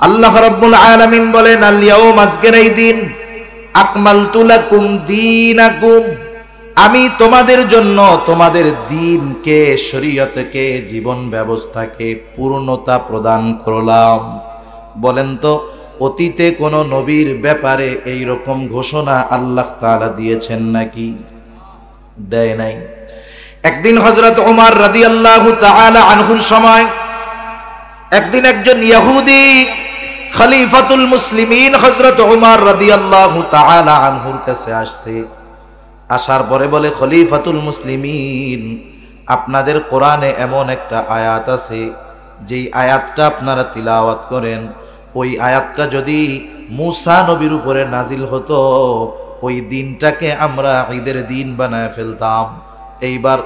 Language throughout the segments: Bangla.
আল্লাহ রাব্বুল আলামিন বলেন, আল ইয়াউম, আজকের এই দিন, আকমালতু লাকুম দীনাকুম, আমি তোমাদের জন্য তোমাদের দ্বীনকে, শরীয়তকে, জীবন ব্যবস্থাকে পূর্ণতা প্রদান করলাম। বলেন তো, অতীতে কোন নবীর ব্যাপারে এই রকম ঘোষণা আল্লাহ তাআলা দিয়েছেন নাকি? দেয় নাই। একদিন হযরত ওমর রাদিয়াল্লাহু তাআলা আনহুর সময় একদিন একজন ইহুদি খলিফাতুল মুসলিমিন হযরত ওমর রাদিয়াল্লাহু তাআলা আনহুর কাছে আসছে। আসার পরে বলে, খলিফাতুল মুসলিমিন, আপনাদের কোরআনে এমন একটা আয়াত আছে, যেই আয়াতটা আপনারা তিলাওয়াত করেন, ওই আয়াতটা যদি মুসা নবীর উপরে নাজিল হতো, ওই দিনটাকে আমরা ঈদের দিন বানায় ফেলতাম। এইবার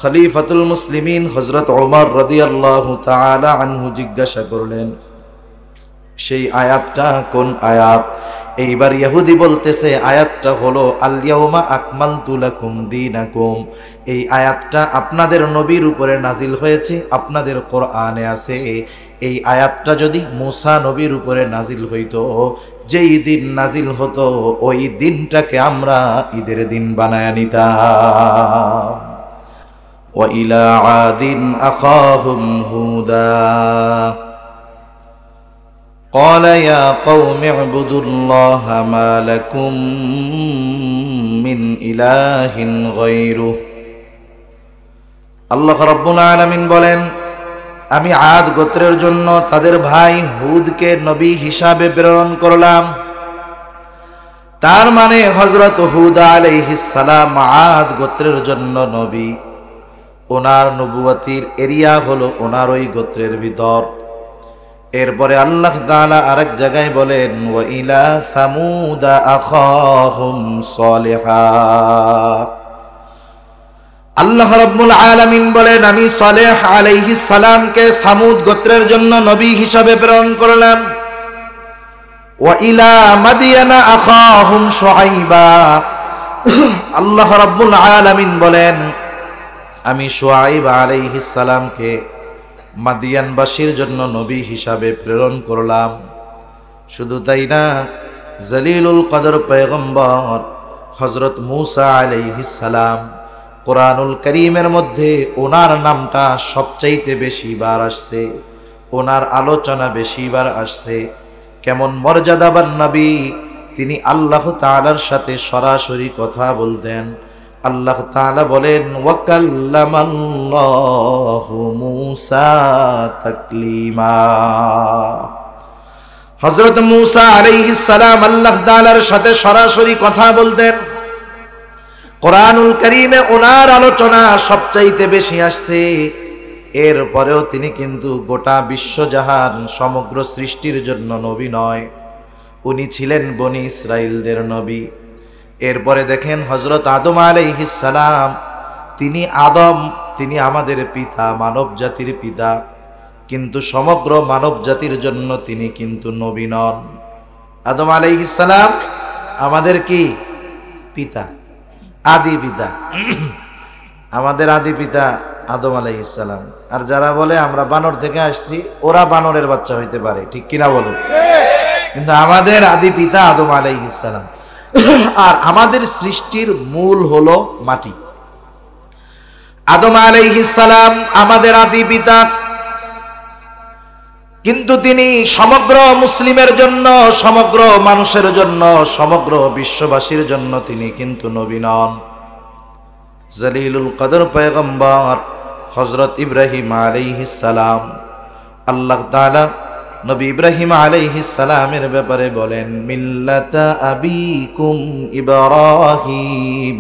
খলিফাতুল মুসলিমিন হযরত ওমর রাদিয়াল্লাহু তাআলা আনহু জিজ্ঞাসা করলেন, সেই আয়াতটা কোন আয়াত? এইবার ইহুদি বলতেছে, আয়াতটা হলো আল ইয়াউমা আকমালতু লাকুম দীনাকুম। এই আয়াতটা আপনাদের নবীর উপরে নাজিল হয়েছে, আপনাদের কোরআনে আছে। এই আয়াতটা যদি মুসা নবীর উপরে নাজিল হইতো, যেই দিন নাজিল হতো, ওই দিনটাকে আমরা ঈদের দিন বানায় নিতাম। ওয়া ইলা আদিন আখাহুম হুদা قال يا قوم اعبدوا الله ما لكم من إله غيره। আল্লাহ রাব্বুল আলামিন বলেন, আমি আদ গোত্রের জন্য তাদের ভাই হুদকে নবী হিসাবে প্রেরণ করলাম। তার মানে হযরত হুদ আলাইহিস সালাম আদ গোত্রের জন্য নবী। ওনার নবুয়তির এরিয়া হলো ওনার ওই গোত্রের ভিতর। এরপরে আল্লাহ তাআলা আরেক জায়গায় বলেন, ওয়া ইলা সামুদ আখাহুম সালিহা। আল্লাহ রাব্বুল আলামিন বলেন, আমি সালেহ আলাইহিস সালামকে সামুদ গোত্রের জন্য নবী হিসাবে প্রেরণ করলাম। ওয়া ইলা মাদিয়ানা আখাহুম শুআইবা। আল্লাহ রাব্বুল আলামিন বলেন, আমি শুআইব আলাইহিস সালামকে মাদিয়ানবাসীর জন্য নবী হিসাবে প্রেরণ করলাম। শুধু তাই না, জলিলুল কদর পয়গম্বর হযরত মুসা আলাইহিস সালাম, কোরআনুল কারীমের মধ্যে ওনার নামটা সবচাইতে বেশিবার আসছে, ওনার আলোচনা বেশিবার আসছে। কেমন মর্যাদাবান নবী তিনি! আল্লাহ তাআলার সাথে সরাসরি কথা বলতেন। আল্লাহ তাআলা বলেন, ওয়া কাল্লামাল্লাহু মুসা তাকলিমা। হযরত মুসা আলাইহিস সালাম আল্লাহ তাআলার সাথে সরাসরি কথা বলতেন। কোরআনুল কারীমে ওনার আলোচনা সবচাইতে বেশি আসছে। এরপরেও তিনি কিন্তু গোটা বিশ্বজাহান, সমগ্র সৃষ্টির জন্য নবী নয়, উনি ছিলেন বনি ইসরাইলদের নবী। এরপরে দেখেন হযরত আদম আলাইহিস সালাম, তিনি আমাদের পিতা, মানব জাতির পিতা, কিন্তু সমগ্র মানব জাতির জন্য তিনি কিন্তু নবী নন। আদম আলাইহিস সালাম আমাদের কি পিতা, আদি পিতা। আমাদের আদি পিতা আদম আলাইহিস সালাম। আর যারা বলে আমরা বানর থেকে আসছি, ওরা বানরের বাচ্চা হইতে পারে, ঠিক কিনা বলুন? কিন্তু আমাদের আদি পিতা আদম আলাইহিস সালাম। আর আমাদের সৃষ্টির মূল হলো মাটি। আদম আলাইহিস সালাম আমাদের আদি পিতা, কিন্তু তিনি সমগ্র মুসলিমের জন্য, সমগ্র মানুষের জন্য, সমগ্র বিশ্ববাসীর জন্য তিনি কিন্তু নবী নন। জলিলুল কদর পয়গম্বর হযরত ইব্রাহিম আলাইহিস সালাম, আল্লাহ তাআলা নবী ইব্রাহিম আলাইহিস সালামের ব্যাপারে বলেন, মিল্লাতা আবিকুম ইব্রাহিম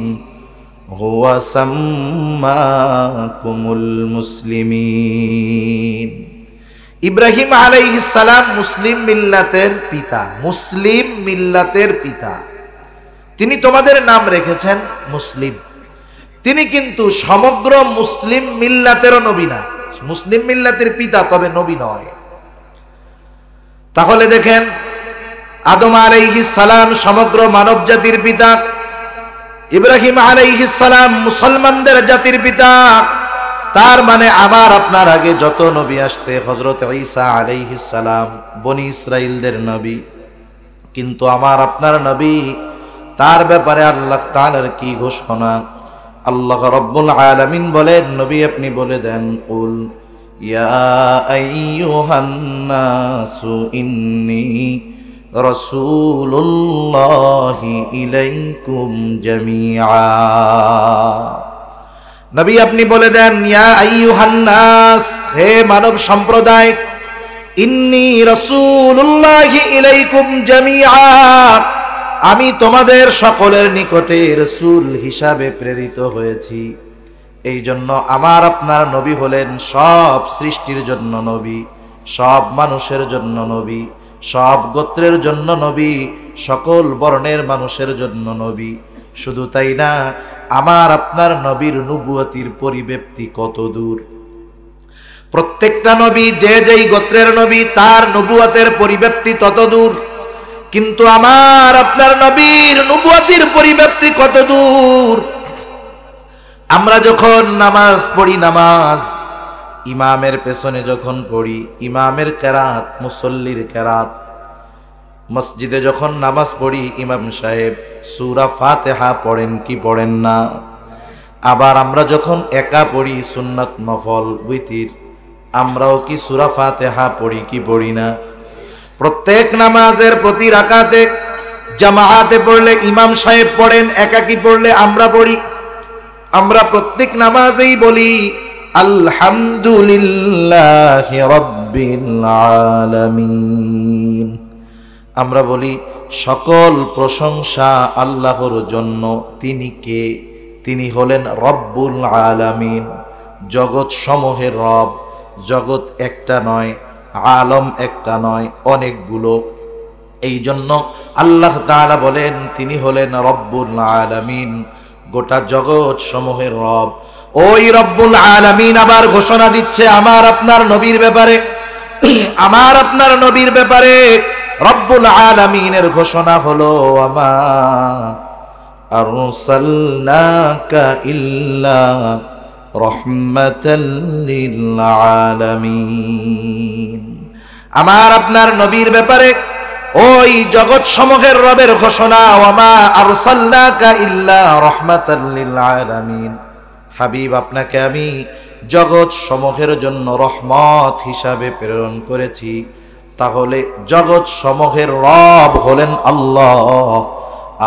হুয়া সাম্মাকুমুল মুসলিমিন। ইব্রাহিম আলাইহিস সালাম মুসলিম মিল্লাতের পিতা, মুসলিম মিল্লাতের পিতা। তিনি তোমাদের নাম রেখেছেন মুসলিম। তিনি কিন্তু সমগ্র মুসলিম মিল্লাতেরও নবী না, মুসলিম মিল্লাতের পিতা, তবে নবী নয়। তাহলে দেখেন, আদম আলাইহিস সালাম সমগ্র মানব জাতির পিতা, ইব্রাহিম আলাইহিস সালাম মুসলমানদের জাতির পিতা, তার মানে আমার আপনার আগে যত নবী আসছে, হযরত ঈসা আলাইহিস সালাম বনি ইসরাইলদের নবী, কিন্তু আমার আপনার নবী, তার ব্যাপারে আল্লাহ তাআলার কি ঘোষণা? আল্লাহ রাব্বুল আলামিন বলেন, নবী আপনি বলে দেন, কুল ইয়া আইয়ুহান নাসু ইন্নী রাসূলুল্লাহি ইলাইকুম জামিআ। নবী আপনি বলে দেন, ইয়া আইয়ুহান নাস, হে মানব সম্প্রদায়, ইন্নী রাসূলুল্লাহি ইলাইকুম জামিআ, আমি তোমাদের সকলের নিকটে রাসূল হিসাবে প্রেরিত হয়েছি। এই জন্য আমার আপনার নবী হলেন সব সৃষ্টির জন্য নবী, সব মানুষের জন্য নবী, সব গোত্রের জন্য নবী, সকল বর্ণের মানুষের জন্য নবী। শুধু তাই না, আমার আপনার নবীর নবুয়তির পরিব্যাপ্তি কত দূর। প্রত্যেকটা নবী যে যেই গোত্রের নবী, তার নবুয়তের পরিব্যাপ্তি তত দূর, কিন্তু আমার আপনার নবীর নবুয়তির পরিব্যাপ্তি কত দূর। আমরা যখন নামাজ পড়ি, নামাজ ইমামের পেছনে যখন পড়ি, ইমামের কেরাত, মুসল্লির কেরাত, মসজিদে যখন নামাজ পড়ি, ইমাম সাহেব সূরা ফাতিহা পড়েন কি পড়েন না? আবার আমরা যখন একা পড়ি, সুন্নাত নফল বিতির, আমরাও কি সূরা ফাতিহা পড়ি কি পড়ি না? প্রত্যেক নামাজের প্রতি রাকাতে জামাআতে পড়লে ইমাম সাহেব পড়েন, একাকি পড়লে আমরা পড়ি। আমরা প্রত্যেক নামাজেই বলি আলহামদুলিল্লাহি রাব্বিল আলামিন। আমরা বলি সকল প্রশংসা আল্লাহর জন্য। তিনি কে? তিনি হলেন রব্বুল আলামিন, জগৎ সমূহের রব। জগৎ একটা নয়, আলম একটা নয়, অনেকগুলো। এই জন্য আল্লাহ তাআলা বলেন তিনি হলেন রব্বুল আলামিন, গোটা জগৎ সমূহের রব। ওই রব্বুল আলামিন আবার ঘোষণা দিচ্ছে আমার আপনার নবীর ব্যাপারে। আমার আপনার নবীর ব্যাপারে রব্বুল আলামিনের ঘোষণা হলো, আমা আরসালনাকা ইল্লা রাহমাতাল লিল আলামিন। আমার আপনার নবীর ব্যাপারে ওই জগৎ সমূহের রবের ঘোষণা, ওয়ামা আরসালনাকা ইল্লা রাহমাতাল লিল আলামিন। হাবিব, আপনাকে আমি জগৎ সমূহের জন্য রহমত হিসাবে প্রেরণ করেছি। তাহলে জগৎ সমূহের রব হলেন আল্লাহ,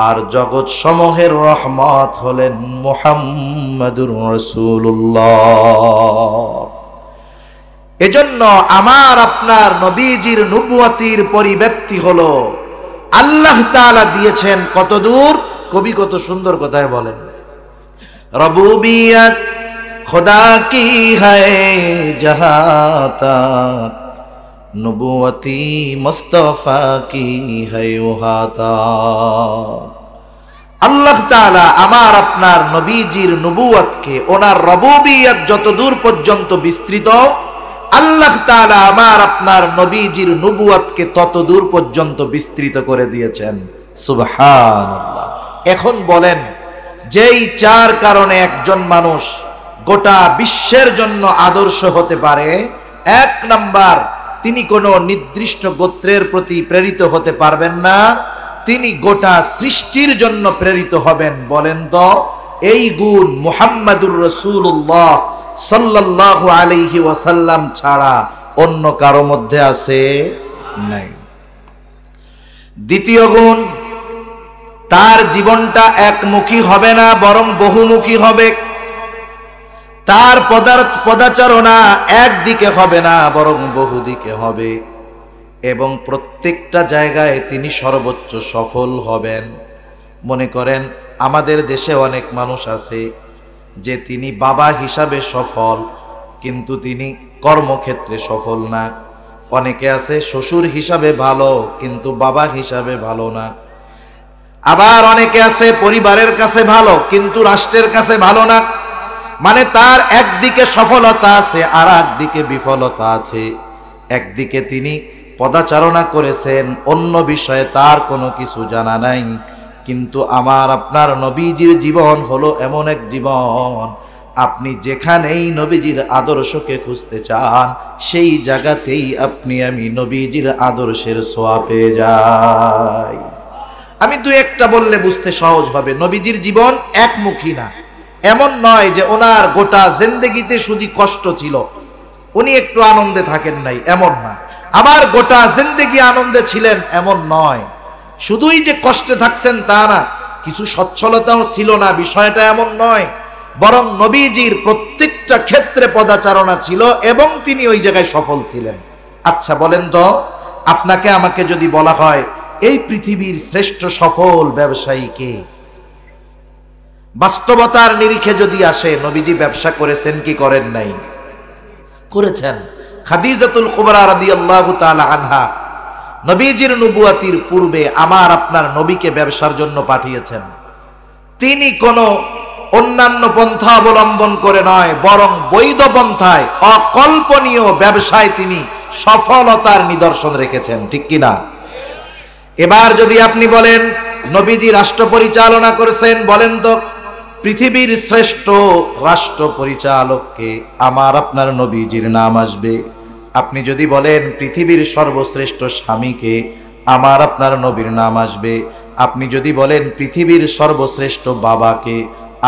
আর জগৎ সমূহের রহমত হলেন মুহাম্মাদুর রাসূলুল্লাহ। এজন্য আমার আপনার নবীজির নবুয়তির পরিব্যাপ্তি হলো, আল্লাহ তাআলা দিয়েছেন কত দূর। কবি কত সুন্দর কথায় বলেন, রবুবিয়ত খুদা কি হ্যায় জাহাঁ তক, নবুয়তি মুস্তাফা কি হ্যায় ওহা তক। আল্লাহ তাআলা আমার আপনার নবীজির নবুয়তকে, ওনার রবুবিয়ত যত দূর পর্যন্ত বিস্তৃত, আল্লাহ তাআলা আমার আপনার নবীজির নবুয়তকে তত দূর পর্যন্ত বিস্তৃত করে দিয়েছেন। সুবহানাল্লাহ। এখন বলেন, যেই চার কারণে একজন মানুষ গোটা বিশ্বের জন্য আদর্শ হতে পারে, এক নাম্বার, তিনি কোনো নির্দিষ্ট গোত্রের প্রতি প্রেরিত হতে পারবেন না, তিনি গোটা সৃষ্টির জন্য প্রেরিত হবেন। বলেন তো, এই গুণ মুহাম্মাদুর রাসূলুল্লাহ সাল্লাল্লাহু আলাইহি ওয়াসাল্লাম ছাড়া অন্য কারো মধ্যে আছে? নাই। দ্বিতীয় গুণ, তার জীবনটা একমুখী হবে না, বরং বহুমুখী হবে। তার পদাচারণা একদিকে হবে না, বরং বহুদিকে হবে, এবং প্রত্যেকটা জায়গায় তিনি সর্বোচ্চ সফল হবেন। মনে করেন আমাদের দেশে অনেক মানুষ আছে যে তিনি বাবা হিসাবে সফল, কিন্তু তিনি কর্মক্ষেত্রে সফল না। অনেকে আছে শ্বশুর হিসাবে ভালো, কিন্তু বাবা হিসাবে ভালো না। আবার অনেকে আছে পরিবারের কাছে ভালো, কিন্তু রাষ্ট্রের কাছে ভালো না। মানে তার একদিকে সফলতা আছে, আর একদিকে বিফলতা আছে। একদিকে তিনি পদাচারণা করেছেন, অন্য বিষয়ে তার কোনো কিছু জানা নাই। কিন্তু আমার আপনার নবীজির জীবন হলো এমন এক জীবন, আপনি যেখানেই নবীজির আদর্শকে খুঁজতে চান সেই জায়গাতেই আপনি আমি নবীজির আদর্শের ছোঁয়া পেয়ে যাই। আমি দু একটা বললে বুঝতে সহজ হবে। নবীজির জীবন একমুখী না, এমন নয় যে ওনার গোটা জিন্দেগিতে শুধু কষ্ট ছিল, উনি একটু আনন্দে থাকেন নাই, এমন না। আবার গোটা জিন্দেগি আনন্দে ছিলেন, এমন নয়। শুধুই যে কষ্টে থাকছেন তা না, কিছু সচ্ছলতাও ছিল না, বিষয়টা এমন নয়। বরং নবীজির প্রত্যেকটা ক্ষেত্রে পদাচারণা ছিল এবং তিনি ওই জায়গায় সফল ছিলেন। আচ্ছা বলেন তো, আপনাকে আমাকে যদি বলা হয় এই পৃথিবীর শ্রেষ্ঠ সফল ব্যবসায়ী কে, বাস্তবতার নিরিখে যদি আসে, নবীজি ব্যবসা করেছেন কি করেন নাই? করেছেন। খাদিজাতুল কুবরা রাদিয়াল্লাহু তাআলা আনহা নবীজির নবুয়াতির পূর্বে আমার আপনার নবীকে ব্যবসার জন্য পাঠিয়েছেন। তিনি কোনো অন্যান্য পন্থা অবলম্বন করে নয়, বরং বৈধ পন্থায় অকল্পনীয় ব্যবসায় তিনি সফলতার নিদর্শন রেখেছেন, ঠিক কিনা? এবার যদি আপনি বলেন নবীজি রাষ্ট্র পরিচালনা করেছেন, বলেন তো পৃথিবীর শ্রেষ্ঠ রাষ্ট্র পরিচালককে, আমার আপনার নবীজির নাম আসবে। আপনি যদি বলেন পৃথিবীর সর্বশ্রেষ্ঠ স্বামীকে, আমার আপনার নবীর নাম আসবে। আপনি যদি বলেন পৃথিবীর সর্বশ্রেষ্ঠ বাবাকে,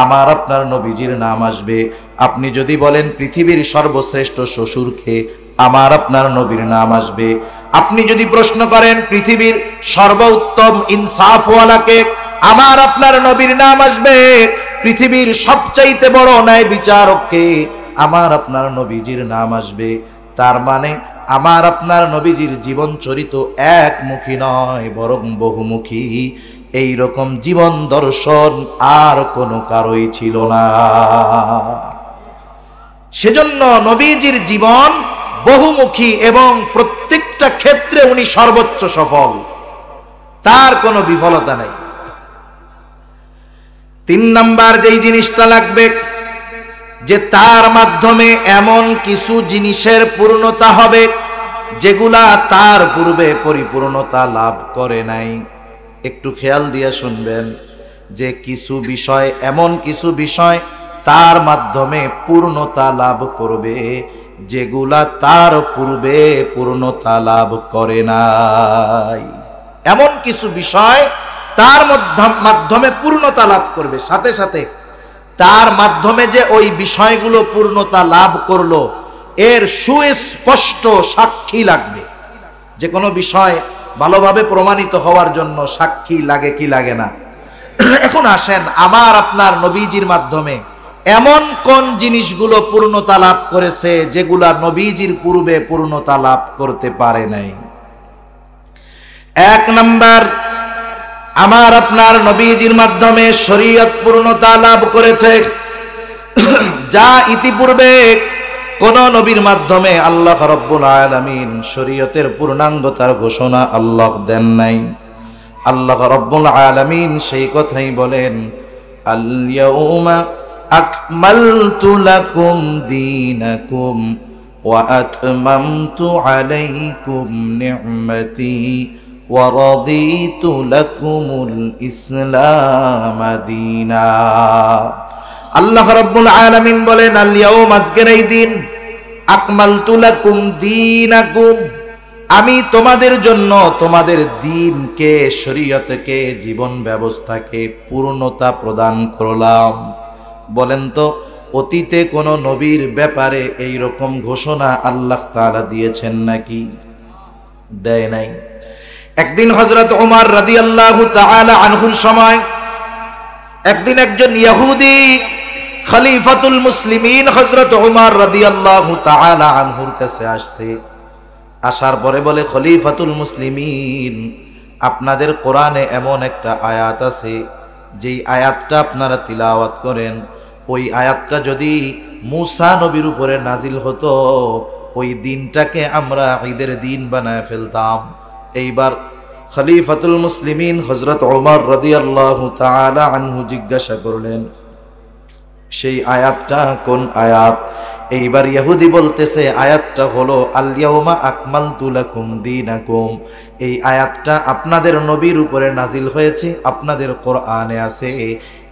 আমার আপনার নবীজির নাম আসবে। আপনি যদি বলেন পৃথিবীর সর্বশ্রেষ্ঠ শ্বশুরকে, আমার আপনার নবীর নাম আসবে। আপনি যদি প্রশ্ন করেন পৃথিবীর সর্বোত্তম ইনসাফওয়ালাকে, আমার আপনার নবীর নাম আসবে। পৃথিবীর সবচাইতে বড় ন্যায় বিচারককে, আমার আপনার নবীজির নাম আসবে। তার মানে আমার আপনার নবীজির জীবন চরিত একমুখী নয়, বরং বহুমুখী। এই রকম জীবন দর্শন আর কোনো কারোই ছিল না। সেজন্য নবীজির জীবন বহুমুখী এবং প্রত্যেকটা ক্ষেত্রে উনি সর্বোচ্চ সফল, তার কোনো বিফলতা নাই। 3 নাম্বার যেই জিনিসটা লাগবে, যে তার মাধ্যমে এমন কিছু জিনিসের পূর্ণতা হবে যেগুলা তার পূর্বে পরিপূর্ণতা লাভ করে নাই। একটু খেয়াল দিয়ে শুনবেন, যে কিছু বিষয়, এমন কিছু বিষয় তার মাধ্যমে পূর্ণতা লাভ করবে যেগুলা তার পূর্বে পূর্ণতা লাভ করে নাই। এমন কিছু বিষয় তার মাধ্যমে পূর্ণতা লাভ করবে, সাথে সাথে তার মাধ্যমে যে ওই বিষয়গুলো পূর্ণতা লাভ করলো এর সুস্পষ্ট সাক্ষী লাগবে। যে কোনো বিষয় ভালোভাবে প্রমাণিত হওয়ার জন্য সাক্ষী লাগে কি লাগে না? এখন আসেন, আমার আপনার নবীজির মাধ্যমে এমন কোন জিনিসগুলো পূর্ণতা লাভ করেছে যেগুলা নবীজির পূর্বে পূর্ণতা লাভ করতে পারে নাই? 1 নাম্বার, আমার আপনার নবীজির মাধ্যমে শরীয়ত পূর্ণতা লাভ করেছে, যা ইতিপূর্বে কোন নবীর মাধ্যমে আল্লাহ রাব্বুল আলামিন শরীয়তের পূর্ণাঙ্গতার ঘোষণা আল্লাহ দেন নাই। আল্লাহ রাব্বুল আলামিন সেই কথাই বলেন, আল ইয়াউমা আকমালতু লাকুম দীনাকুম ওয়া আতমামতু আলাইকুম নি'মাতি ওয়া রাদিতু লাকুমুল ইসলাম দীনা। আল্লাহ রাব্বুল আলামিন বলেন, আল ইয়াউম, আজকের এই দিন, আকমালতু লাকুম দীনাকুম, আমি তোমাদের জন্য তোমাদের দ্বীনকে, শরীয়তকে, জীবন ব্যবস্থাকে পূর্ণতা প্রদান করলাম। বলেন তো অতীতে কোন নবীর ব্যাপারে এই রকম ঘোষণা আল্লাহ তাআলা দিয়েছেন নাকি? দেয় নাই। একদিন হযরত ওমর রাদিয়াল্লাহু তাআলা আনহুর সময় একদিন একজন ইহুদি খলিফাতুল মুসলিমিন হযরত ওমর রাদিয়াল্লাহু তাআলা আনহুর কাছে আসছে। আসার পরে বলে, খলিফাতুল মুসলিমিন, আপনাদের কোরআনে এমন একটা আয়াত আছে, যেই আয়াতটা আপনারা তিলাওয়াত করেন, ওই আয়াতটা যদি মুসা নবীর উপরে নাজিল হতো, ওই দিনটাকে আমরা ঈদের দিন বানায় ফেলতাম। এইবার খলিফাতুল মুসলিমিন হযরত ওমর রাদিয়াল্লাহু তাআলা আনহু জিজ্ঞাসা করলেন, সেই আয়াতটা কোন আয়াত? এইবার ইহুদি বলতেছে, আয়াতটা হলো আল ইয়াউমা আকমালতু লাকুম দীনাকুম। এই আয়াতটা আপনাদের নবীর উপরে নাজিল হয়েছে, আপনাদের কোরআনে আছে।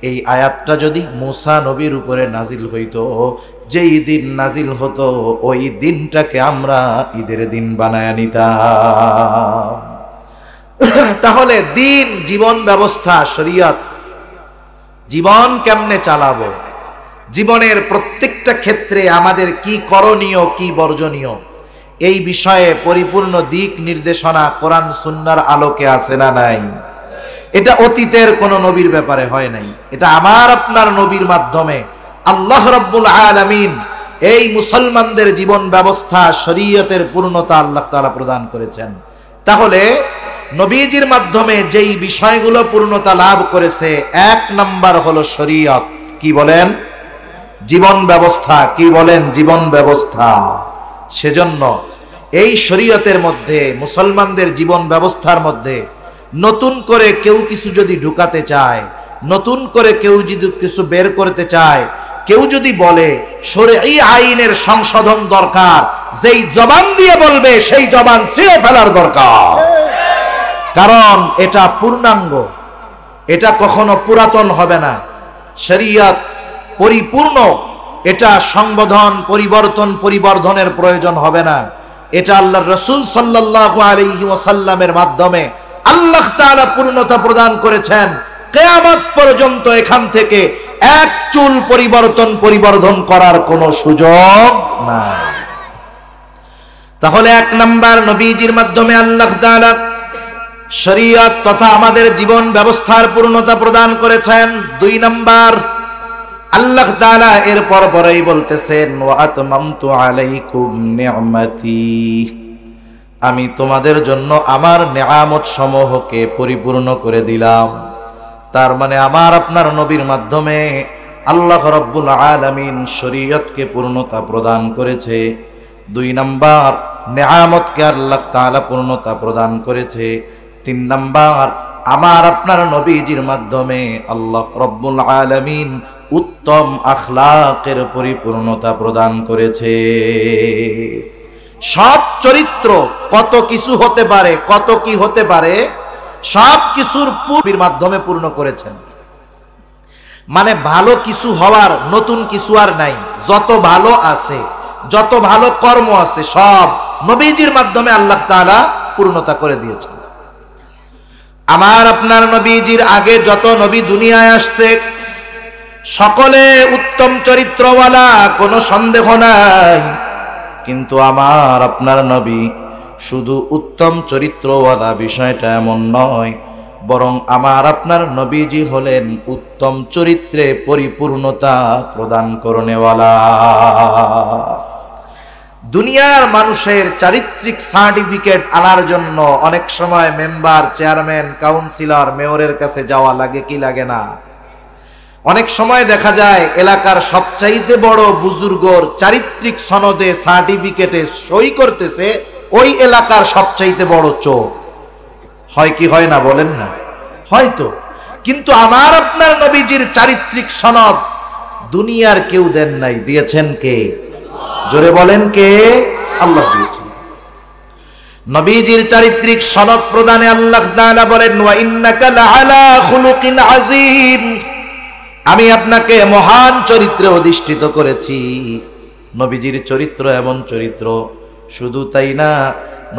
এই আয়াতটা যদি মুসা নবীর উপরে নাজিল হইতো, যেই দিন নাজিল হতো ওই দিনটাকে আমরা ঈদের দিন বানায় নিতাম। তাহলে দিন, জীবন ব্যবস্থা, শরীয়ত, জীবন কেমনে চালাবো, জীবনের প্রত্যেকটা ক্ষেত্রে আমাদের কি করণীয় কি বর্জনীয়, এই বিষয়ে পরিপূর্ণ দিক নির্দেশনা কোরআন সুন্নাহর আলোকে আছে না নাই? এটা অতীতের কোন নবীর ব্যাপারে হয় নাই, এটা আমার আপনার নবীর মাধ্যমে আল্লাহ রাব্বুল আলামিন এই মুসলমানদের জীবন ব্যবস্থা, শরীয়তের পূর্ণতা আল্লাহ তাআলা প্রদান করেছেন। তাহলে নবীজির মাধ্যমে যেই বিষয়গুলো পূর্ণতা লাভ করেছে, এক নাম্বার হলো শরীয়ত। কি বলেন? জীবন ব্যবস্থা। কি বলেন? জীবন ব্যবস্থা। সেজন্য এই শরীয়তের মধ্যে, মুসলমানদের জীবন ব্যবস্থার মধ্যে নতুন করে কেউ কিছু যদি ঢুকাতে চায়, নতুন করে কেউ যদি কিছু বের করতে চায়, কেউ যদি বলে শরঈ আইনের সংশোধন দরকার, যেই জবান দিয়ে বলবে সেই জবান ছিঁড়ে ফেলার দরকার। কারণ এটা পূর্ণাঙ্গ, এটা কখনো পুরাতন হবে না। শরীয়ত পরিপূর্ণ, এটা সংশোধন, পরিবর্তন, পরিবর্ধনের প্রয়োজন হবে না। এটা আল্লাহর রাসূল সাল্লাল্লাহু আলাইহি ওয়াসাল্লামের মাধ্যমে আল্লাহ তাআলা পূর্ণতা প্রদান করেছেন। কিয়ামত পর্যন্ত এখান থেকে এক চুল পরিবর্তন, পরিবর্ধন করার কোনো সুযোগ নাই। তাহলে এক নাম্বার, নবীজির মাধ্যমে আল্লাহ তাআলা শরীয়ত তথা আমাদের জীবন ব্যবস্থার পূর্ণতা প্রদান করেছেন। দুই নাম্বার, আল্লাহ তাআলা এর পরেই বলতেছেন ওয়া আতমামতু আলাইকুম নি'মাতি, আমি তোমাদের জন্য আমার নেয়ামত সমূহকে পরিপূর্ণ করে দিলাম। তার মানে আমার আপনার নবীর মাধ্যমে আল্লাহ রাব্বুল আলামিন শরীয়তকে পূর্ণতা প্রদান করেছে। দুই নাম্বার, নেয়ামতকে আল্লাহ তাআলা পূর্ণতা প্রদান করেছে। তিন নাম্বার, আমার আপনার নবীজির মাধ্যমে আল্লাহ রাব্বুল আলামিন উত্তম আখলাকের পরিপূর্ণতা প্রদান করেছে। সব চরিত্র কত কিছু হতে পারে, কত কি হতে পারে, সব কিছুর পূর্বের মাধ্যমে পূর্ণ করেছেন। মানে ভালো কিছু হওয়ার নতুন কিছু আর নাই। যত ভালো আছে, যত ভালো কর্ম আছে, সব নবীজির মাধ্যমে আল্লাহ তাআলা পূর্ণতা করে দিয়েছেন। আমার আপনার নবীজির আগে যত নবী দুনিয়ায় আসছে সকলে উত্তম চরিত্রওয়ালা, কোনো সন্দেহ নাই। কিন্তু আমার আপনার নবী শুধু উত্তম চরিত্রওয়ালা, বিষয়টা এমন নয়, বরং আমার আপনার নবীজি হলেন উত্তম চরিত্রে পরিপূর্ণতা প্রদান করনেওয়ালা। দুনিয়ার মানুষের চারিত্রিক সার্টিফিকেট আনার জন্য অনেক সময় মেম্বার, চেয়ারম্যান, কাউন্সিলর, মেয়রের কাছে যাওয়া লাগে কি লাগে না? অনেক সময় দেখা যায় এলাকার সবচাইতে বড় বুজুর্গর চারিত্রিক সনদে, সার্টিফিকেটে সই করতেছে ওই এলাকার সবচাইতে বড় চোর। হয় কি হয় না বলেন না? হয়তো। কিন্তু আমার আপনার নবীজির চারিত্রিক সনদ দুনিয়ার কেউ দেন নাই, দিয়েছেন কে? জোরে বলেন কে? আল্লাহ দিয়েছেন। নবীজির চারিত্রিক সনদ প্রদানে আল্লাহ তাআলা বলেন ওয়া ইন্নাকা লাআলা খুলুকিন আযীম, আমি আপনাকে মহান চরিত্রে অধিষ্ঠিত করেছি। নবীজির চরিত্র এমন চরিত্র, শুধু তাই না,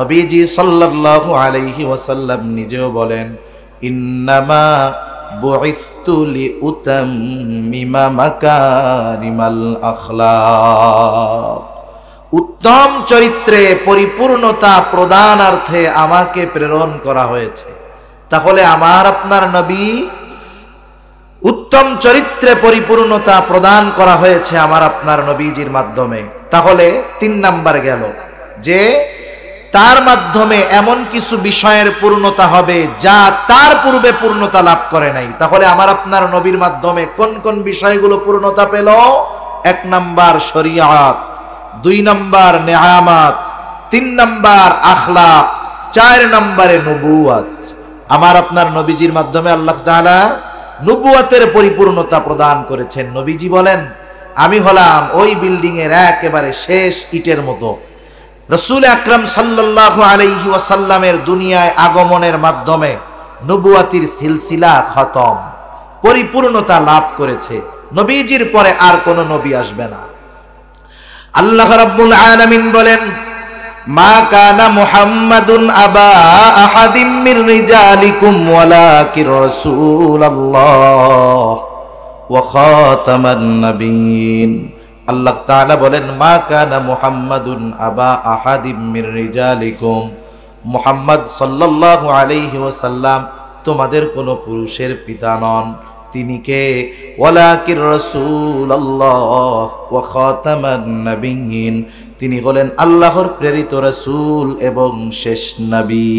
নবীজি সাল্লাল্লাহু আলাইহি ওয়াসাল্লাম নিজেও বলেন ইন্নামা বুইসতু লিউতাম্মিমা মাকারিমাল আখলাক, উত্তম চরিত্রে পরিপূর্ণতা প্রদানার্থে আমাকে প্রেরণ করা হয়েছে। তাহলে আমার আপনার নবী উত্তম চরিত্রে পরিপূর্ণতা প্রদান করা হয়েছে আমার আপনার নবীজির মাধ্যমে। তাহলে তিন নাম্বার গেল যে তার মাধ্যমে এমন কিছু বিষয়ের পূর্ণতা হবে যা তার পূর্বে পূর্ণতা লাভ করে নাই। তাহলে আমার আপনার নবীর মাধ্যমে কোন কোন বিষয়গুলো পূর্ণতা পেল? এক নাম্বার শরীয়ত, দুই নাম্বার নেয়ামত, তিন নাম্বার আখলাক, চার নাম্বারে নবুয়ত। আমার আপনার নবীজির মাধ্যমে আল্লাহ তাআলা নবুয়তের পরিপূর্ণতা প্রদান করেছেন। নবীজি বলেন আমি হলাম ওই বিল্ডিং এর একেবারে শেষ ইটের মতো। রাসূল আকরাম সাল্লাল্লাহু আলাইহি ওয়াসাল্লামের দুনিয়ায় আগমনের মাধ্যমে নবুয়তির সিলসিলা খতম। পরিপূর্ণতা লাভ করেছে। নবীজির পরে আর কোন নবী আসবে না। আল্লাহ রাব্বুল আলামিন বলেন, মা কানা মুহাম্মাদুন আবা আহাদিম মির রিজালিকুম ওয়ালাকির রাসূলুল্লাহ ওয়া খাতামান নাবিয়্যিন। আল্লাহ তাআলা বলেন, মা কানা মুহাম্মাদুন আবা আহাদিম মির রিজালিকুম, মুহাম্মদ সাল্লাল্লাহু আলাইহি ওয়াসাল্লাম তোমাদের কোন পুরুষের পিতা নন, তিনি কে? ওয়ালাকির রাসূলুল্লাহ ওয়া খাতামান নাবিয়্যিন, তিনি হলেন আল্লাহর প্রেরিত রাসূল এবং শেষ নবী।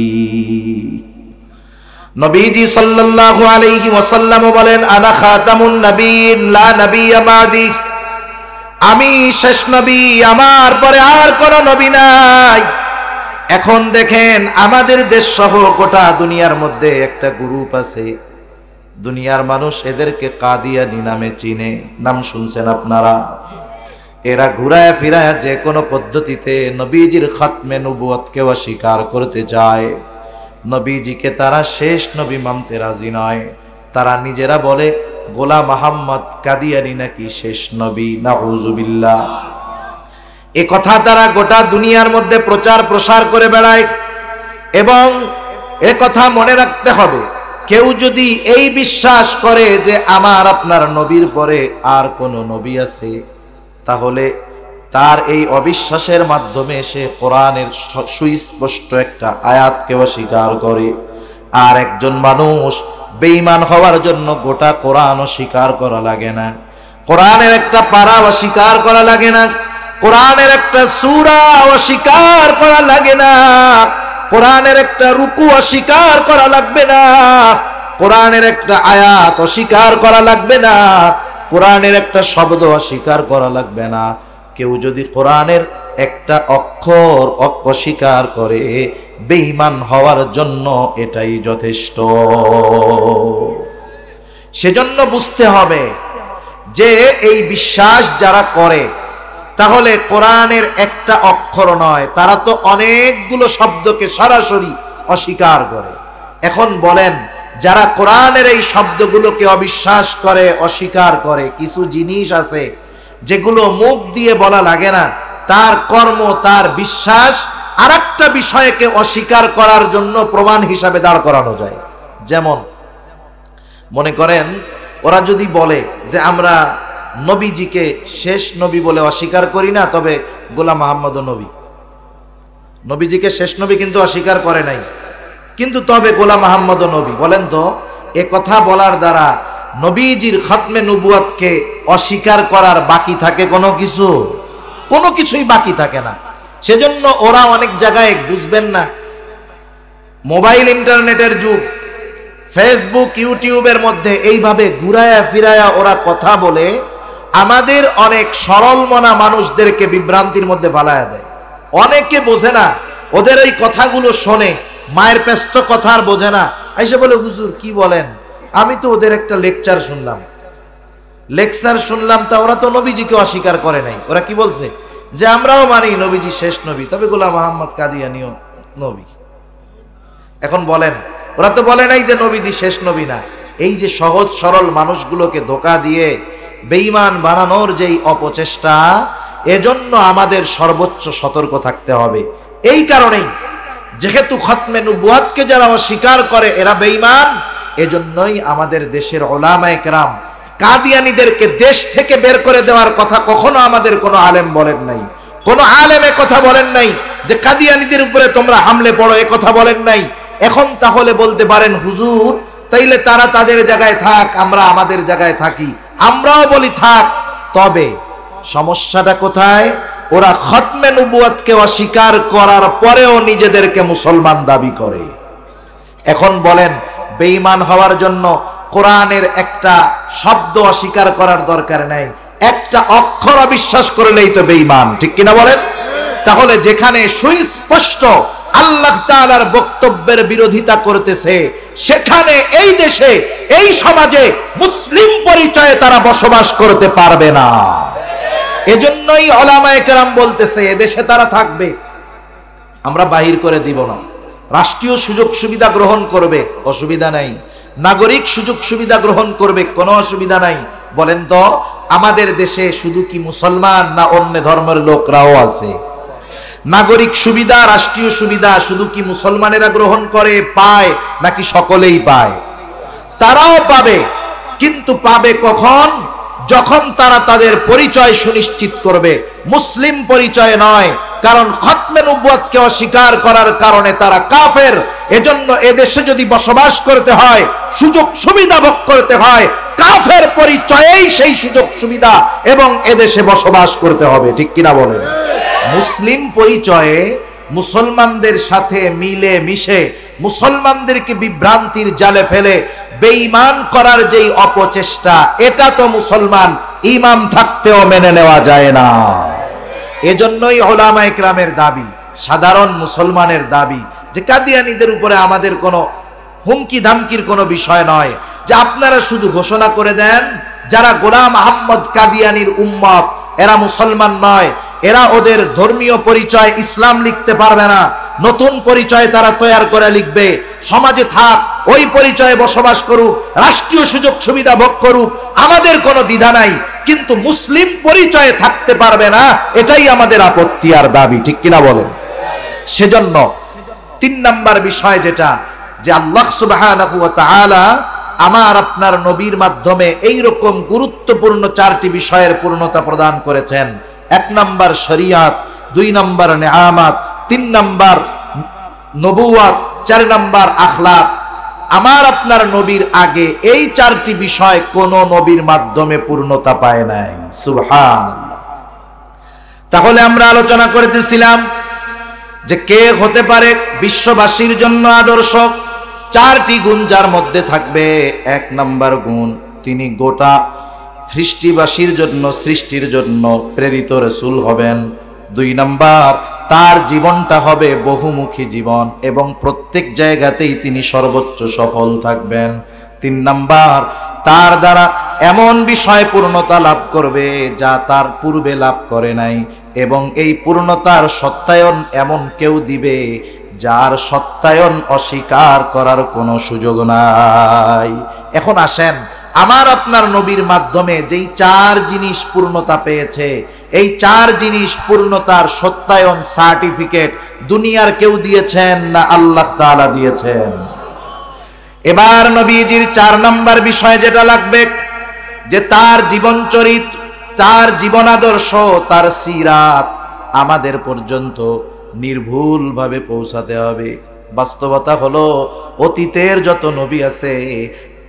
নবীজি সাল্লাল্লাহু আলাইহি ওয়াসাল্লাম বলেন, আনা খাতামুন নবিয়্যিন লা নাবিয়্যা বাদি, আমি শেষ নবী, আমার পরে আর কোন নবী নাই। এখন দেখেন আমাদের দেশ সহ গোটা দুনিয়ার মধ্যে একটা গ্রুপ আছে, দুনিয়ার মানুষ এদেরকে কাদিয়ানী নামে চিনে, নাম শুনছেন আপনারা? এরা ঘুরায় ফিরায় যে কোনো পদ্ধতিতে নবীজির খাতমে নবুয়তকে অস্বীকার করতে যায়। নবীজিকে তারা শেষ নবী মানতে রাজি নয়। তারা নিজেরা বলে গোলাম মুহাম্মদ কাদিয়ানী নাকি শেষ নবী। নাউযুবিল্লাহ। এ কথা তারা গোটা দুনিয়ার মধ্যে প্রচার প্রসার করে বেড়ায়। এবং এ কথা মনে রাখতে হবে, কেউ যদি এই বিশ্বাস করে যে আমার আপনার নবীর পরে আর কোন নবী আছে, তাহলে তার এই অবিশ্বাসের মাধ্যমে সে কোরআনের সুস্পষ্ট একটা আয়াতকে অস্বীকার করে। আর একজন মানুষ বেঈমান হওয়ার জন্য গোটা কোরআন অস্বীকার করা লাগে না, কোরআনের একটা পারা অস্বীকার করা লাগে না, কোরআনের একটা সূরা অস্বীকার করা লাগে না, কোরআনের একটা রুকু অস্বীকার করা লাগবে না, কোরআনের একটা আয়াত অস্বীকার করা লাগবে না, কোরআনের একটা শব্দ অস্বীকার করা লাগবে না। কেউ যদি কোরআনের একটা অক্ষর অস্বীকার করে, বেঈমান হওয়ার জন্য এটাই যথেষ্ট। সেজন্য বুঝতে হবে যে এই বিশ্বাস যারা করে, তাহলে কোরআনের একটা অক্ষর নয়, তারা তো অনেকগুলো শব্দকে সরাসরি অস্বীকার করে। এখন বলেন, যারা কোরআনের এই শব্দগুলোকে অবিশ্বাস করে, অস্বীকার করে, কিছু জিনিস আছে যেগুলো মুখ দিয়ে বলা লাগে না, তার কর্ম, তার বিশ্বাস আরেকটা বিষয়কে অস্বীকার করার জন্য প্রমাণ হিসাবে দাঁড় করানো যায়। যেমন মনে করেন, ওরা যদি বলে যে আমরা নবীজিকে শেষ নবী বলে অস্বীকার করি না, তবে গোলাম মুহাম্মদও নবী। নবীজিকে শেষ নবী কিন্তু অস্বীকার করে নাই, কিন্তু তবে গোলাম মুহাম্মদও নবী। বলেন তো, এ কথা বলার দ্বারা নবীজির খাতমে নবুয়তকে অস্বীকার করার বাকি থাকে কোনো কিছু? কোনো কিছুই বাকি থাকে না। সেজন্য ওরা অনেক জায়গায়, বুঝবেন না, মোবাইল ইন্টারনেটের যুগ, ফেসবুক ইউটিউবের মধ্যে এইভাবে ঘুরায়া ফিরায়া ওরা কথা বলে আমাদের অনেক সরল মনা মানুষদেরকে বিভ্রান্তির মধ্যে ফালায়া দেয়। অনেকে বোঝে না, ওদের এই কথাগুলো শোনে, মায়ের পেস্ত কথা আর বোঝে না, এসে বলে হুজুর কি বলেন, আমি তো ওদের একটা লেকচার শুনলাম, তা ওরা তো নবীজিকে অস্বীকার করে নাই। ওরা কি বলছে? যে আমরাও মানি নবীজি শেষ নবী, তবে গোলাম মুহাম্মদ কাদিয়ানীও নবী। এখন বলেন, ওরা তো বলে নাই যে নবীজি শেষ নবী না। এই যে সহজ সরল মানুষগুলোকে ধোঁকা দিয়ে বেঈমান বানানোর যেই অপচেষ্টা, এজন্য আমাদের সর্বোচ্চ সতর্ক থাকতে হবে। এই কারণেই যেহেতু খতমে নবুয়তকে যারা অস্বীকার করে এরা বেঈমান, এজন্যই আমাদের দেশের উলামায়ে কেরাম কাদিয়ানীদেরকে দেশ থেকে বের করে দেওয়ার কথা কখনো আমাদের কোনো আলেম বলেন নাই। কোনো আলেম এ কথা বলেন নাই যে কাদিয়ানীদের উপরে তোমরা হামলে পড়ো, এ কথা বলেন নাই। এখন তাহলে বলতে পারেন, হুজুর তাইলে তারা তাদের জায়গায় থাক, আমরা আমাদের জায়গায় থাকি। আমরাও বলি থাক, তবে সমস্যাটা কোথায়? ওরা খতমে নবুয়তকে অস্বীকার করার পরেও নিজেদেরকে মুসলমান দাবি করে। এখন বলেন, বেঈমান হওয়ার জন্য কোরআনের একটা শব্দ অস্বীকার করার দরকার নাই, একটা অক্ষর অবিশ্বাস করলেই তো বেঈমান, ঠিক কিনা বলেন? তাহলে যেখানে সুস্পষ্ট আল্লাহ তাআলার বক্তব্যের বিরোধিতা করতেছে, সেখানে এই দেশে, এই সমাজে মুসলিম পরিচয়ে তারা বসবাস করতে পারবে না। এজন্যই উলামায়ে কেরাম বলতেছে, এদেশে তারা থাকবে, আমরা বাহির করে দিব না। রাষ্ট্রীয় সুযোগ সুবিধা গ্রহণ করবে, অসুবিধা নাই। নাগরিক সুযোগ সুবিধা গ্রহণ করবে, কোনো অসুবিধা নাই। বলেন তো আমাদের দেশে শুধু কি মুসলমান না অন্য ধর্মের লোকরাও আছে? নাগরিক সুবিধা, রাষ্ট্রীয় সুবিধা শুধু কি মুসলমানেরা গ্রহণ করে, পায়, নাকি সকলেই পায়? তারাও পাবে, কিন্তু পাবে কখন? যখন তারা তাদের পরিচয় সুনিশ্চিত করবে, মুসলিম পরিচয় নয়। কারণ খতমে নবুয়তকে অস্বীকার করার কারণে তারা কাফের। এজন্য এদেশে যদি বসবাস করতে হয়, সুযোগ সুবিধা ভোগ করতে হয়, কাফের পরিচয়েই সেই সুযোগ সুবিধা এবং এদেশে বসবাস করতে হবে। ঠিক কিনা বলেন? মুসলিম পরিচয়ে মুসলমানদের সাথে মিলে মিশে মুসলমানদেরকে বিভ্রান্তির জালে ফেলে বেঈমান করার যেই অপচেষ্টা, এটা তো মুসলমান ইমাম থাকতেও মেনে নেওয়া যায় না। এজন্যই উলামায়ে কেরামের দাবি, সাধারণ মুসলমানের দাবি যে কাদিয়ানীদের উপরে আমাদের কোনো হুমকি ধামকির কোনো বিষয় নয়, যে আপনারা শুধু ঘোষণা করে দেন যারা গোলাম আহমদ কাদিয়ানীর উম্মত এরা মুসলমান নয়, এরা ওদের ধর্মীয় পরিচয় ইসলাম লিখতে পারবে না, নতুন পরিচয় তারা তৈরি করে লিখবে, সমাজে থাক, ওই পরিচয়ে বসবাস করুক, রাষ্ট্রীয় সুযোগ সুবিধা ভোগ করুক, আমাদের কোনো দ্বিধা নাই, কিন্তু মুসলিম পরিচয়ে থাকতে পারবে না, এটাই আমাদের আপত্তি আর দাবি। ঠিক কিনা বলেন? সেজন্য 3 নাম্বার বিষয় যেটা, যে আল্লাহ সুবহানাহু ওয়া তাআলা আমার আপনার নবীর মাধ্যমে এই রকম গুরুত্বপূর্ণ 4টি বিষয়ের পূর্ণতা প্রদান করেছেন। 1 নাম্বার শরিয়াত, 2 নাম্বার নেয়ামত, 3 নাম্বার নবুয়ত, 4 নাম্বার আখলাক। আমার আপনার নবীর আগে এই 4টি বিষয় কোন নবীর মাধ্যমে পূর্ণতা পায় নাই। সুবহানাল্লাহ। তাহলে আমরা আলোচনা করতেছিলাম যে কে হতে পারে বিশ্ববাসীর জন্য আদর্শ। 4টি গুণ যার মধ্যে থাকবে। 1 নাম্বার গুণ, তিনি গোটা সৃষ্টিবাসীর জন্য, সৃষ্টির জন্য প্রেরিত রাসূল হবেন। 2 নাম্বার, তার জীবনটা হবে বহুমুখী জীবন এবং প্রত্যেক জায়গাতেই তিনি সর্বোচ্চ সফল থাকবেন। 3 নাম্বার, তার দ্বারা এমন বিষয় পূর্ণতা লাভ করবে যা তার পূর্বে লাভ করে নাই, এবং এই পূর্ণতার সত্যায়ন এমন কেউ দিবে যার সত্যায়ন অস্বীকার করার কোনো সুযোগ নাই। এখন আসেন, আমার আপনার নবীর মাধ্যমে যেই 4 জিনিস পূর্ণতা পেয়েছে, এই 4 জিনিস পূর্ণতার সত্যায়ন সার্টিফিকেট দুনিয়ার কেউ দিয়েছেন না আল্লাহ তাআলা দিয়েছেন? এবার নবীজির 4 নাম্বার বিষয় যেটা লাগবে, যে তার জীবন চরিত্র, তার জীবন আদর্শ, তার সিরাত আমাদের পর্যন্ত নির্ভুলভাবে পৌঁছাতে হবে। বাস্তবতা হলো অতীতের যত নবী আছে,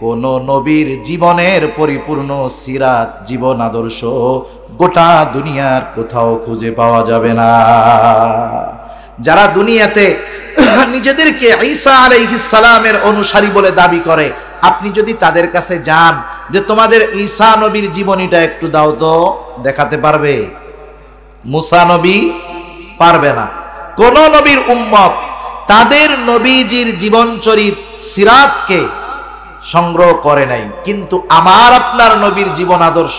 কোন নবীর জীবনের পরিপূর্ণ সিরাত, জীবন আদর্শ গোটা দুনিয়ার কোথাও খুঁজে পাওয়া যাবে না। যারা দুনিয়াতে নিজেদেরকে ঈসা আলাইহিস সালামের অনুসারী বলে দাবি করে, আপনি যদি তাদের কাছে যান যে তোমাদের ঈসা নবীর জীবনীটা একটু দাও তো, দেখাতে পারবে? মুসা নবী পারবে না। কোন নবীর উম্মত তাদের নবীজির জীবন চরিত্র, সিরাতকে সংগ্রহ করে নাই। কিন্তু আমার আপনার নবীর জীবন আদর্শ,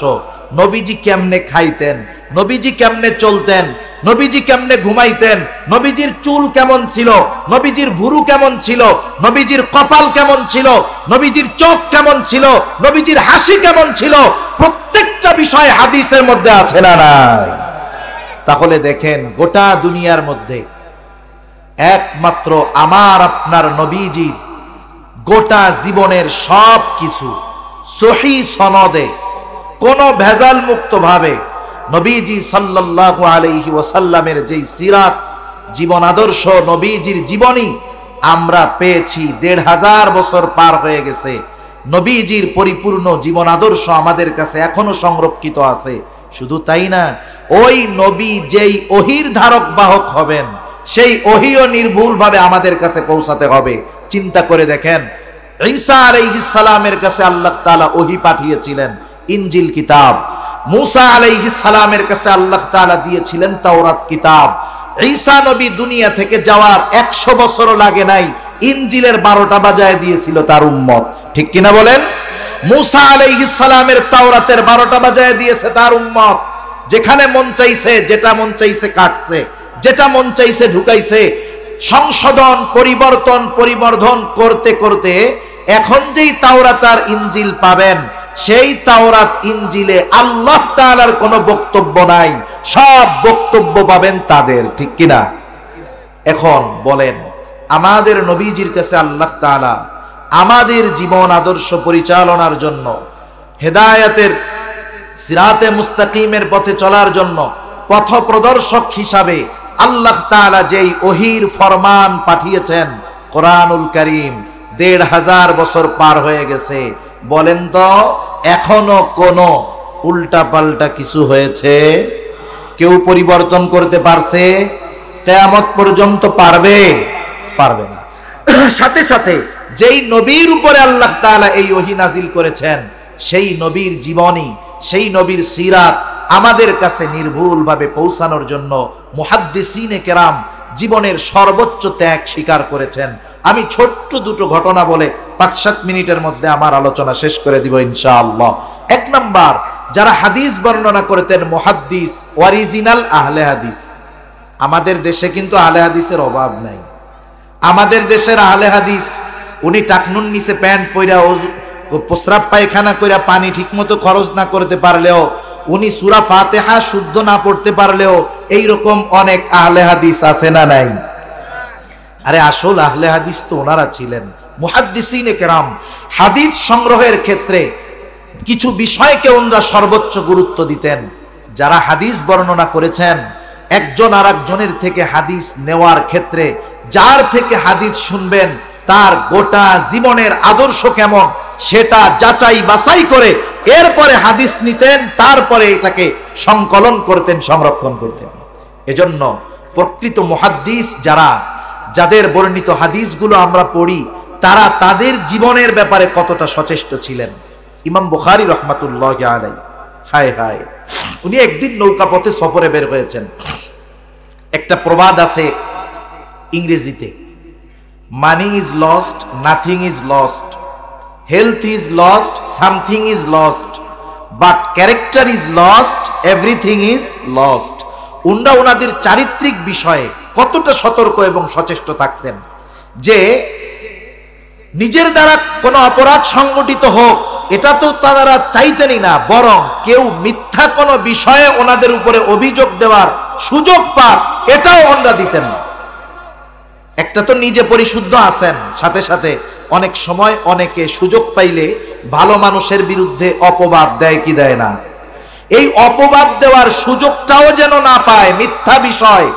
নবীজি কেমনে খাইতেন, নবীজি কেমনে চলতেন, নবীজি কেমনে ঘুমাইতেন, নবীজির চুল কেমন ছিল, নবীজির ভুরু কেমন ছিল, নবীজির কপাল কেমন ছিল, নবীজির চোখ কেমন ছিল, নবীজির হাসি কেমন ছিল, প্রত্যেকটা বিষয় হাদিসের মধ্যে আছে না নাই? তাহলে দেখেন, গোটা দুনিয়ার মধ্যে একমাত্র আমার আপনার নবীজির গোটা জীবনের সব কিছু সহিহ সনদে কোন ভেজাল মুক্ত ভাবে নবীজি সাল্লাল্লাহু আলাইহি ওয়াসাল্লামের যেই সিরাত, জীবন আদর্শ, নবীজির জীবনী আমরা পেয়েছি। ১৫০০ বছর পার হয়ে গেছে, নবীজির পরিপূর্ণ জীবন আদর্শ আমাদের কাছে এখনো সংরক্ষিত আছে। শুধু তাই না, ওই নবী যেই ওহীর ধারক বাহক হবেন, সেই ওহীও নির্ভুলভাবে আমাদের কাছে পৌঁছাতে হবে। চিন্তা করে দেখেন, ঈসা আলাইহিস সালামের কাছে আল্লাহ তাআলা ওহী পাঠিয়েছিলেন, ইনজিল কিতাব। মুসা আলাইহিস সালামের কাছে আল্লাহ তাআলা দিয়েছিলেন তাওরাত কিতাব। ঈসা নবী দুনিয়া থেকে যাওয়ার 100 বছরও লাগে নাই, ইনজিলের 12টা বাজায় দিয়েছিল তার উম্মত। ঠিক কিনা বলেন? মুসা আলাইহিস সালামের তাওরাতের 12টা বাজায় দিয়েছে তার উম্মত। যেখানে মন চাইছে, যেটা মন চাইছে কাটছে, যেটা মন চাইছে ঢুকাইছে। সংশোধন, পরিবর্তন, পরিবর্ধন করতে করতে এখন যেই তাওরাত আর ইনজিল পাবেন, সেই তাওরাত ইনজিলে আল্লাহ তাআলার কোনো বক্তব্য নাই, সব বক্তব্য পাবেন তাদের, ঠিক কিনা? এখন বলেন, আমাদের নবীজির কাছে আল্লাহ তাআলা আমাদের জীবন আদর্শ পরিচালনার জন্য, হেদায়েতের সিরাতে মুস্তাকিমের পথে চলার জন্য পথ প্রদর্শক হিসাবে আল্লাহ তাআলা যেই ওহীর ফরমান পাঠিয়েছেন, কোরআনুল কারীম ১৫০০ বছর পার হয়ে গেছে, বলেন তো এখনো কোনো উল্টা পাল্টা কিছু হয়েছে? কেউ পরিবর্তন করতে পারছে? কিয়ামত পর্যন্ত পারবে? পারবে না। সাথে সাথে যেই নবীর উপরে আল্লাহ তাআলা এই ওহী নাজিল করেছেন, সেই নবীর জীবনী, সেই নবীর সিরাত আমাদের কাছে নির্ভুলভাবে পৌঁছানোর জন্য মুহাদ্দিসিনে কেরাম জীবনের সর্বোচ্চ ত্যাগ স্বীকার করেছেন। আমি ছোট্ট দুটো ঘটনা বলে ৫-৭ মিনিটের মধ্যে আমার আলোচনা শেষ করে দিব ইনশাআল্লাহ। এক নাম্বার, যারা হাদিস বর্ণনা করতেন মুহাদ্দিস, অরিজিনাল আহলে হাদিস। আমাদের দেশে কিন্তু আহলে হাদিসের অভাব নাই। আমাদের দেশের আহলে হাদিস, উনি টাকনুন নিচে প্যান্ট পইরা প্রস্রাব পায়খানা কইরা পানি ঠিকমতো খরচ না করতে পারলেও, উনি সূরা ফাতিহা শুদ্ধ না পড়তে পারলেও এইরকম অনেক আহলে হাদিস আছে না নাই? আরে আসল আহলে হাদিস তো ওনারা ছিলেন। মুহাদ্দিসিনে কেরাম হাদিস সংগ্রহের ক্ষেত্রে কিছু বিষয়কে ওনারা সর্বোচ্চ গুরুত্ব দিতেন। যারা হাদিস বর্ণনা করেছেন, একজন আর একজনের থেকে হাদিস নেওয়ার ক্ষেত্রে যার থেকে হাদিস শুনবেন তার গোটা জীবনের আদর্শ কেমন সেটা যাচাই বাছাই করে এরপরে হাদিস নিতেন, তারপরে এটাকে সংকলন করতেন, সংরক্ষণ করতেন। এজন্য প্রকৃত মুহাদ্দিস যারা, যাদের বর্ণিত হাদিসগুলো আমরা পড়ি, তারা তাদের জীবনের ব্যাপারে কতটা সচেষ্ট ছিলেন। ইমাম বুখারী রাহমাতুল্লাহি আলাইহি, হায় হায়, উনি একদিন নৌকা পথে সফরে বের হয়েছেন। একটা প্রবাদ আছে ইংরেজিতে, money is lost, nothing is lost, health is lost, something is lost, but character is lost, everything is lost. উনরা ওনাদের চারিত্রিক বিষয়ে কতটা সতর্ক এবং সচেষ্ট থাকতেন যে নিজের দ্বারা কোনো অপরাধ সংগঠিত হোক এটা তো তারা চাইতেনই না, বরং কেউ মিথ্যা কোনো বিষয়ে ওনাদের উপরে অভিযোগ দেওয়ার সুযোগ পাক এটাও ওনারা দিতেন না। একটা তো নিজে পরিশুদ্ধ আছেন, সাথে সাথে অনেক সময় অনেকে সুযোগ পাইলে ভালো মানুষের বিরুদ্ধে অপবাদ দেয় কি দেয় না? এই অপবাদ দেওয়ার সুযোগটাও যেন না পায়, মিথ্যা বিষয়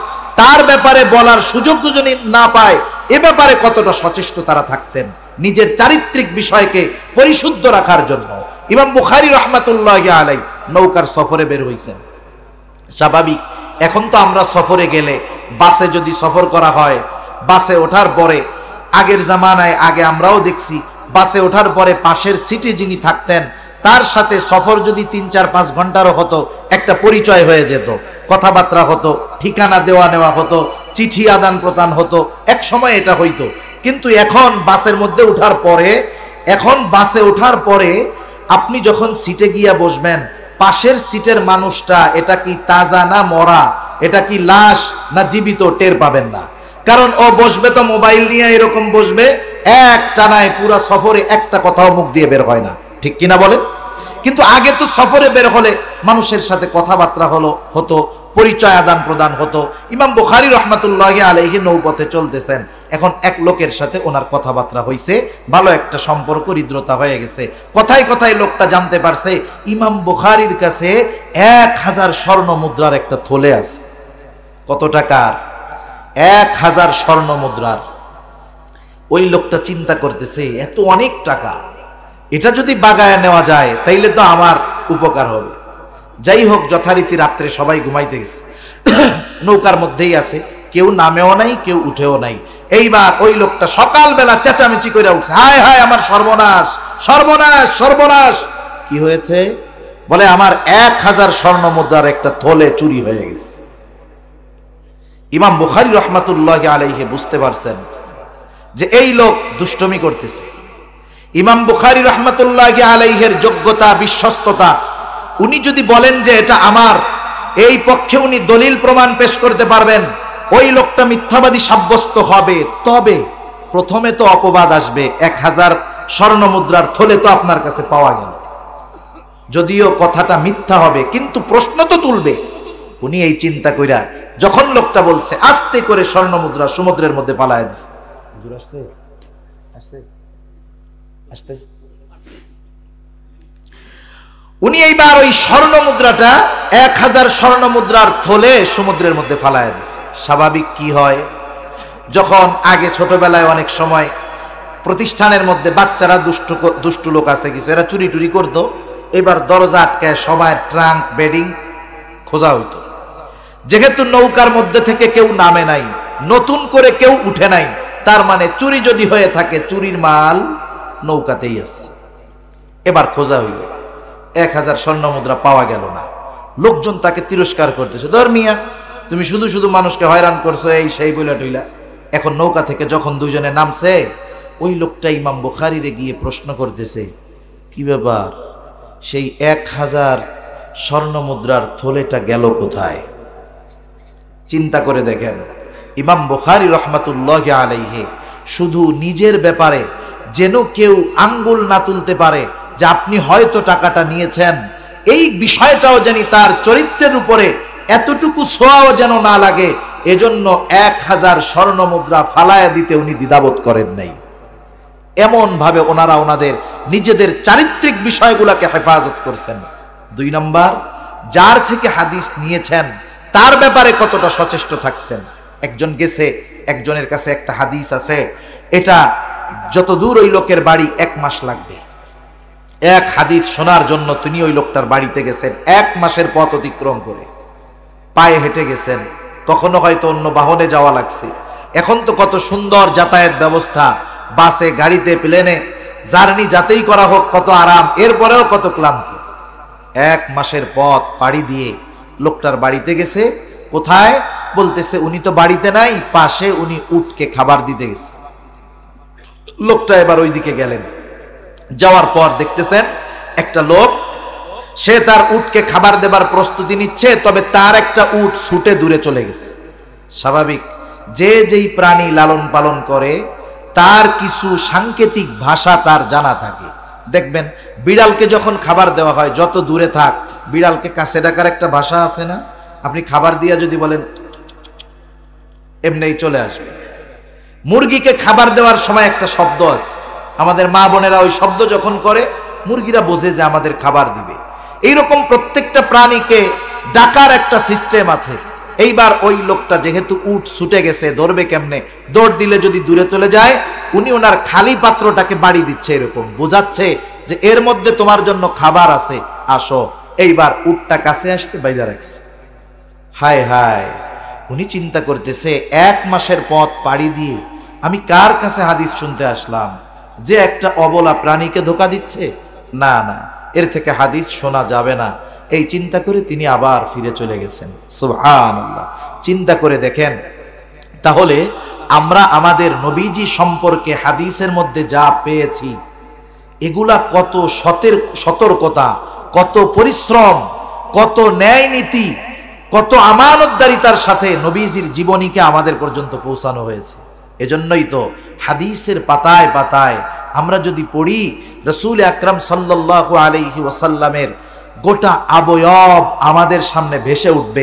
তার ব্যাপারে বলার সুযোগ যদি না পায়, এ ব্যাপারে কতটা সচেষ্ট তারা থাকতেন নিজের চারিত্রিক বিষয়কে পরিশুদ্ধ রাখার জন্য। ইমাম বুখারী রাহমাতুল্লাহি আলাইহি নৌকার সফরে বের হইছেন। স্বাভাবিক, এখন তো আমরা সফরে গেলে, বাসে যদি সফর করা হয়, বাসে ওঠার পরে আগের জামানায় আগে আমরাও দেখছি, বাসে ওঠার পরে পাশের সিটে যিনি থাকতেন তার সাথে সফর যদি ৩-৪-৫ ঘন্টারও হতো, একটা পরিচয় হয়ে যেত, কথাবার্তা হতো, ঠিকানা দেওয়া নেওয়া হতো, চিঠি আদান প্রদান হতো, এক সময় এটা হইতো। কিন্তু এখন বাসের মধ্যে ওঠার পরে, এখন বাসে ওঠার পরে আপনি যখন সিটে গিয়া বসবেন, পাশের সিটের মানুষটা এটা কি তাজা না মরা, এটা কি লাশ না জীবিত টের পাবেন না। কারণ ও বসবে তো মোবাইল নিয়ে, এরকম বসবে, এক টানায় পুরো সফরে একটা কথাও মুখ দিয়ে বের হয় না, ঠিক কিনা বলেন? কিন্তু আগে তো সফরে বের হলে মানুষের সাথে কথাবার্তা হতো, পরিচয় আদান প্রদান হতো। ইমাম বুখারী রাহমাতুল্লাহি আলাইহি নৌপথে চলতেছেন, এখন এক লোকের সাথে ওনার কথাবার্তা হইছে, ভালো একটা সম্পর্ক, হৃদ্রতা হয়ে গেছে। কথায় কথায় লোকটা জানতে পারছে ইমাম বুখারীর কাছে ১,০০০ স্বর্ণ মুদ্রার একটা থলে আছে। কত টাকার? ১,০০০ স্বর্ণ মুদ্রার। ওই লোকটা চিন্তা করতেছে, এত অনেক টাকা, এটা যদি বাগায় নেওয়া যায় তাইলে তো আমার উপকার হবে। যাই হোক, যথারীতি রাত্রে সবাই ঘুমাইতে গেছে, নৌকার মধ্যেই আছে, কেউ নামেও নাই, কেউ উঠেও নাই। এইবার ওই লোকটা সকালবেলা চেঁচামেচি করে উঠছে, হায় হায় আমার সর্বনাশ, সর্বনাশ, সর্বনাশ। কি হয়েছে? বলে আমার ১,০০০ স্বর্ণ মুদ্রার একটা থলে চুরি হয়ে গেছে। ইমাম বুখারী রাহমাতুল্লাহি আলাইহি বুঝতে পারছেন যে এই লোক দুষ্টমি করতেছে। ইমাম বুখারী রাহমাতুল্লাহি আলাইহির যোগ্যতা, বিশ্বস্ততা, উনি যদি বলেন যে এটা আমার, এই পক্ষে উনি দলিল প্রমাণ পেশ করতে পারবেন, ওই লোকটা মিথ্যাবাদী সাব্যস্ত হবে। তবে প্রথমে তো অপবাদ আসবে, ১,০০০ স্বর্ণ মুদ্রার থলে তো আপনার কাছে পাওয়া গেল। যদিও কথাটা মিথ্যা হবে, কিন্তু প্রশ্ন তো তুলবে। উনি এই চিন্তা কইরা যখন লোকটা বলছে, আস্তে করে স্বর্ণ মুদ্রা সমুদ্রের মধ্যে ফালায় দিছে। উনি এইবার ওই স্বর্ণ মুদ্রাটা 1000 স্বর্ণ মুদ্রার থলে সমুদ্রের মধ্যে ফালায় দিছে। স্বাভাবিক কি হয়, যখন আগে ছোটবেলায় অনেক সময় প্রতিষ্ঠানের মধ্যে বাচ্চারা দুষ্টু লোক আছে কিছু, এরা চুরি টুরি করতো, এবার দরজা আটকায় সবাই ট্রাঙ্ক বেডিং খোঁজা হইতো। যেহেতু নৌকার মধ্যে থেকে কেউ নামে নাই, নতুন করে কেউ উঠে নাই, তার মানে চুরি যদি হয়ে থাকে চুরির মাল নৌকাতেই আছে। এবার খোঁজা হইল, 1000 স্বর্ণ মুদ্রা পাওয়া গেল না। লোকজন তাকে তিরস্কার করতেছে, ধর্মিয়া তুমি শুধু শুধু মানুষকে হয়রান করছো, এই সেই বইলা টইলা। এখন নৌকা থেকে যখন দুজনে নামছে, ওই লোকটা ইমাম বুখারীরে গিয়ে প্রশ্ন করতেছে, কি ব্যাপার, সেই 1000 স্বর্ণ মুদ্রার থলেটা গেল কোথায়? চিন্তা করে দেখেন, ইমাম বুখারী রহমাতুল্লাহি আলাইহি শুধু নিজের ব্যাপারে যেন কেউ আঙ্গুল না তুলতে পারে যে আপনি হয়তো টাকাটা নিয়েছেন, এই বিষয়টাও জানি তার চরিত্রের উপরে এতটুকু ছোঁয়াও যেন না লাগে, এজন্য 1000 স্বর্ণ মুদ্রা ফালায়া দিতে উনি দ্বিধাবোধ করেন নাই। এমন ভাবে ওনারা ওনাদের নিজেদের চারিত্রিক বিষয়গুলোকে হেফাজত করছেন। 2 নম্বর, যার থেকে হাদিস নিয়েছেন তার ব্যাপারে কতটা সচেষ্ট থাকছেন। একজন গেছে, একজনের কাছে একটা হাদিস আছে, এটা যত দূর ওই লোকের বাড়ি 1 মাস লাগবে। এক হাদিস শোনার জন্য তিনি ওই লোকটার বাড়িতে গেছেন, 1 মাসের পথ অতিক্রম করে পায়ে হেঁটে গেছেন, কখনো হয়তো অন্য বাহনে যাওয়া লাগছে। এখন তো কত সুন্দর যাতায়াত ব্যবস্থা, বাসে, গাড়িতে, প্লেনে জার্নি যাতেই করা হোক কত আরাম, এরপরেও কত ক্লান্তি। 1 মাসের পথ পাড়ি দিয়ে লোকটার বাড়িতে গেছে। কোথায়? বলতেছে উনি তো বাড়িতে নাই, পাশে উনি উটকে খাবার দিতে গেছে। লোকটা এবার ওইদিকে গেলেন, যাওয়ার পর দেখতেছেন একটা লোক, সে তার উটকে খাবার দেবার প্রস্তুতি নিচ্ছে, তবে তার একটা উট ছুটে দূরে চলে গেছে। স্বাভাবিক, যে যেই প্রাণী লালন পালন করে তার কিছু সাংকেতিক ভাষা তার জানা থাকে। দেখবেন বিড়ালকে যখন খাবার দেওয়া হয়, যত দূরে থাক, বিড়ালকে কাছে ডাকার একটা ভাষা আছে না? আপনি খাবার দিয়া যদি বলেন এমনিই চলে আসবে। মুরগিকে খাবার দেওয়ার সময় একটা শব্দ আছে, আমাদের মা বোনেরা ওই শব্দ যখন করে মুরগিরা বোঝে যে আমাদের খাবার দিবে। এইরকম প্রত্যেকটা প্রাণীকে ডাকার একটা সিস্টেম আছে। এইবার ওই লোকটা যেহেতু উট ছুটে গেছে, ধরবে কেমনে, দৌড় দিলে যদি দূরে চলে যায়, উনি ওনার খালি পাত্রটাকে বাড়ি দিচ্ছে, এরকম বোঝাচ্ছে যে এর মধ্যে তোমার জন্য খাবার আছে, আসো। এইবার উটটা কাছে আসছে, বাইরে রাখছে। হায় হায়, উনি চিন্তা করতেছে 1 মাসের পথ পাড়ি দিয়ে আমি কার কাছে হাদিস শুনতে আসলাম, যে একটা অবলা প্রাণীকে ধোঁকা দিচ্ছে। না না, এর থেকে হাদিস শোনা যাবে না। এই চিন্তা করে তিনি আবার ফিরে চলে গেছেন। সুবহানাল্লাহ। চিন্তা করে দেখেন, তাহলে আমরা আমাদের নবীজি সম্পর্কে হাদিসের মধ্যে যা পেয়েছি, এগুলা কত সতর্কতা, কত পরিশ্রম, কত ন্যায় নীতি, কত আমানতদারিতার সাথে নবীজির জীবনীকে আমাদের পর্যন্ত পৌঁছানো হয়েছে। এজন্যই তো হাদিসের পাতায় পাতায় আমরা যদি পড়ি, রাসূল আকরাম সাল্লাল্লাহু আলাইহি ওয়াসাল্লামের গোটা অবয়ব আমাদের সামনে ভেসে উঠবে।